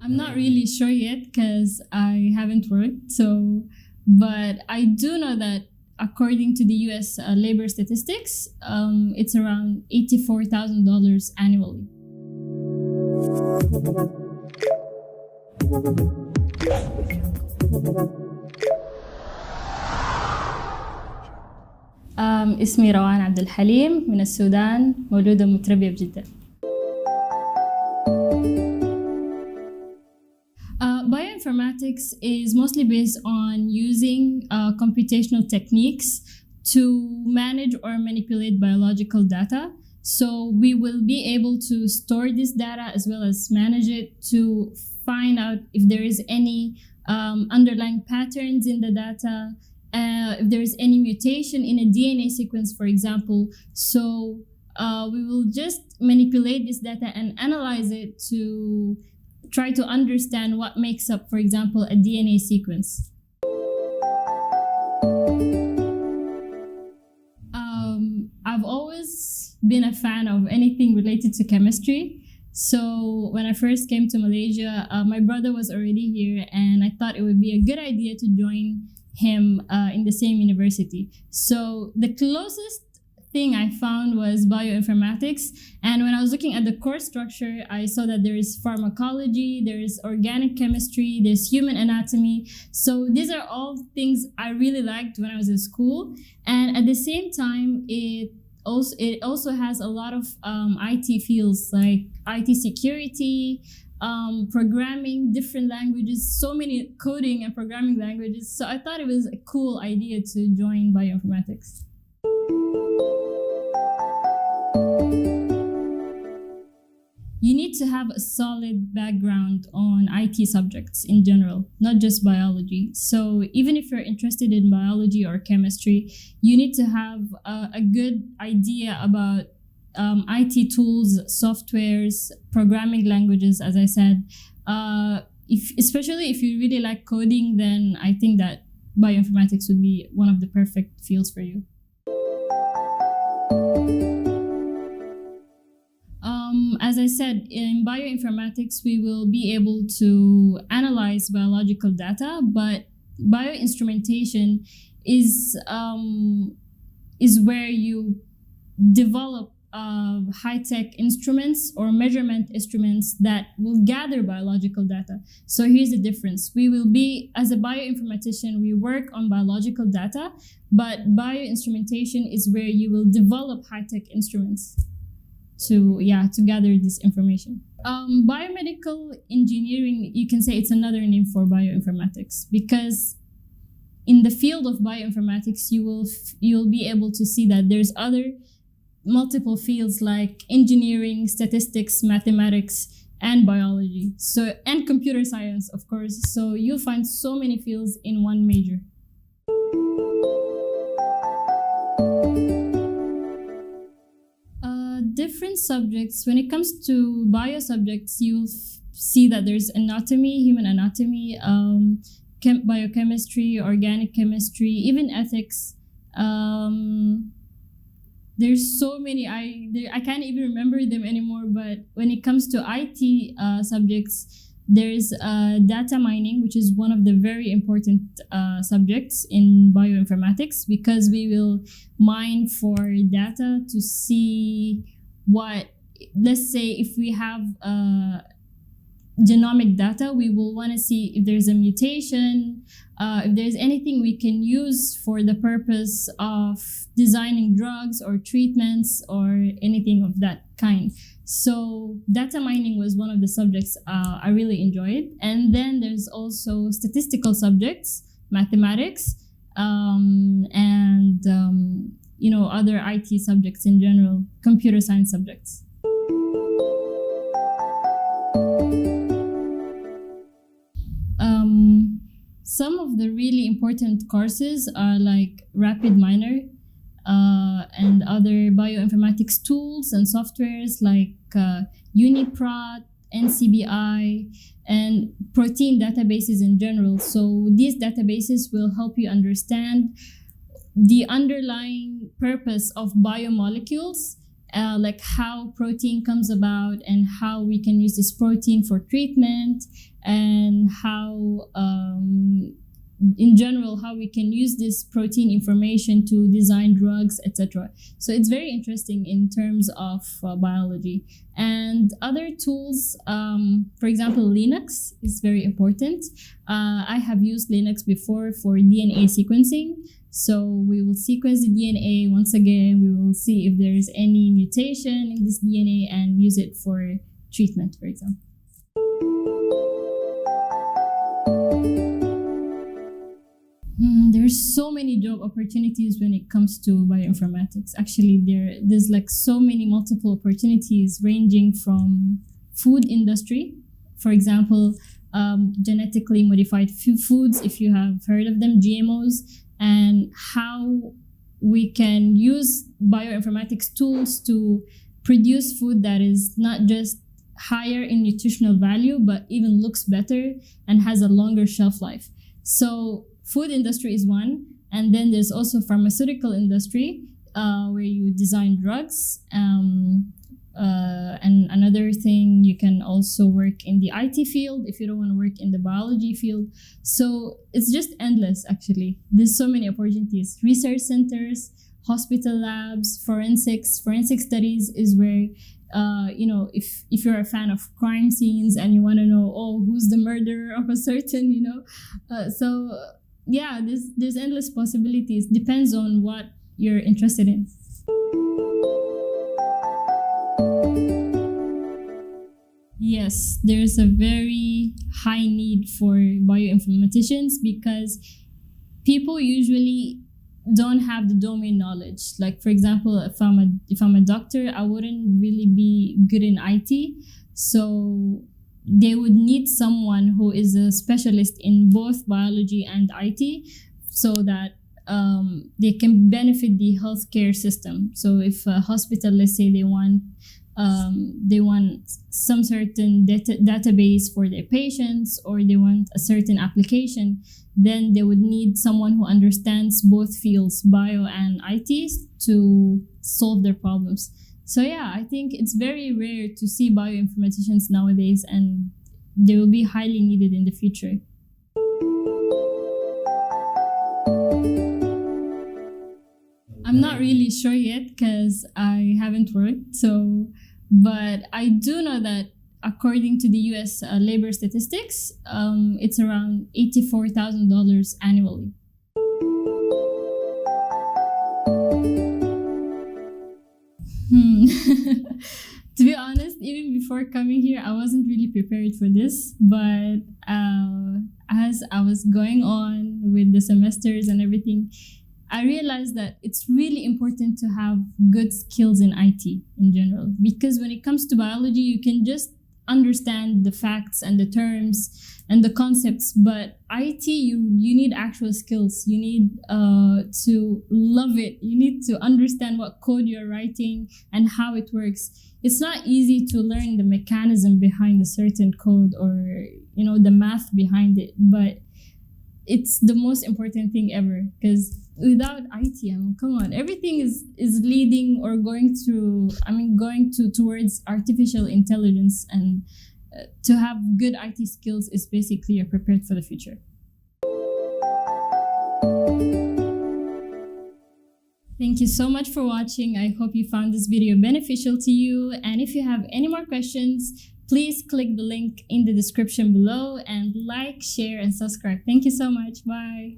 I'm not really sure yet because I haven't worked. But I do know that according to the U.S. Labor statistics, it's around $84,000 annually. اسمي روان عبد الحليم من السودان، مولودة ومتربية بجدة. Bioinformatics is mostly based on using computational techniques to manage or manipulate biological data. So we will be able to store this data as well as manage it to find out if there is any underlying patterns in the data, if there is any mutation in a DNA sequence, for example. So we will just manipulate this data and analyze it to try to understand what makes up, for example, a DNA sequence. I've always been a fan of anything related to chemistry. So when I first came to Malaysia, my brother was already here, and I thought it would be a good idea to join him in the same university. So the closest thing I found was bioinformatics, and when I was looking at the course structure, I saw that there is pharmacology, there is organic chemistry, there's human anatomy. So these are all things I really liked when I was in school, and at the same time, it also has a lot of IT fields like IT security, programming, different languages, so many coding and programming languages. So I thought it was a cool idea to join bioinformatics. You need to have a solid background on IT subjects in general, not just biology. So even if you're interested in biology or chemistry, you need to have a good idea about IT tools, softwares, programming languages, as I said. Especially if you really like coding, then I think that bioinformatics would be one of the perfect fields for you. As I said, in bioinformatics, we will be able to analyze biological data, but bioinstrumentation is where you develop high-tech instruments or measurement instruments that will gather biological data. So here's the difference. We will be, as a bioinformatician, we work on biological data, but bioinstrumentation is where you will develop high-tech instruments to gather this information. Biomedical engineering, you can say it's another name for bioinformatics, because in the field of bioinformatics, you'll be able to see that there's other multiple fields like engineering, statistics, mathematics, and biology. And computer science, of course. So you'll find so many fields in one major. Different subjects. When it comes to bio subjects, you'll see that there's anatomy, human anatomy, biochemistry, organic chemistry, even ethics. There's so many, I can't even remember them anymore, but when it comes to IT subjects, there's data mining, which is one of the very important subjects in bioinformatics, because we will mine for data to see let's say if we have genomic data, we will want to see if there's a mutation, if there's anything we can use for the purpose of designing drugs or treatments or anything of that kind. So data mining was one of the subjects I really enjoyed. And then there's also statistical subjects, mathematics, and other IT subjects in general, computer science subjects. Some of the really important courses are like RapidMiner and other bioinformatics tools and softwares like UniProt, NCBI, and protein databases in general. So these databases will help you understand the underlying purpose of biomolecules like how protein comes about and how we can use this protein for treatment, and how in general how we can use this protein information to design drugs, etc. So it's very interesting in terms of biology. And other tools, for example, Linux is very important. I have used Linux before for DNA sequencing. So we will sequence the DNA once again. We will see if there is any mutation in this DNA and use it for treatment, for example. There's so many job opportunities when it comes to bioinformatics. Actually, there's like so many multiple opportunities ranging from food industry, for example, genetically modified foods, if you have heard of them, GMOs, and how we can use bioinformatics tools to produce food that is not just higher in nutritional value, but even looks better and has a longer shelf life. So food industry is one, and then there's also pharmaceutical industry, where you design drugs. And another thing, you can also work in the IT field if you don't want to work in the biology field. So it's just endless, actually. There's so many opportunities. Research centers, hospital labs, forensics. Forensic studies is where, if you're a fan of crime scenes and you want to know, who's the murderer of a certain, yeah, there's endless possibilities. Depends on what you're interested in. Yes, there's a very high need for bioinformaticians because people usually don't have the domain knowledge. Like, for example, if I'm a doctor, I wouldn't really be good in IT. So they would need someone who is a specialist in both biology and IT so that they can benefit the healthcare system. So if a hospital, let's say they want some certain database for their patients, or they want a certain application, then they would need someone who understands both fields, bio and IT, to solve their problems. So yeah, I think it's very rare to see bioinformaticians nowadays, and they will be highly needed in the future. I'm not really sure yet because I haven't worked. But I do know that according to the US labor statistics, it's around $84,000 annually. To be honest, even before coming here, I wasn't really prepared for this. But as I was going on with the semesters and everything, I realized that it's really important to have good skills in IT in general, because when it comes to biology, you can just understand the facts and the terms and the concepts, but IT, you need actual skills. You need to love it. You need to understand what code you're writing and how it works. It's not easy to learn the mechanism behind a certain code or the math behind it, but it's the most important thing ever, because without IT, come on, everything is leading or going towards artificial intelligence, and to have good IT skills is basically you're prepared for the future. Thank you so much for watching. I hope you found this video beneficial to you, and if you have any more questions, please click the link in the description below and like, share, and subscribe. Thank you so much. Bye.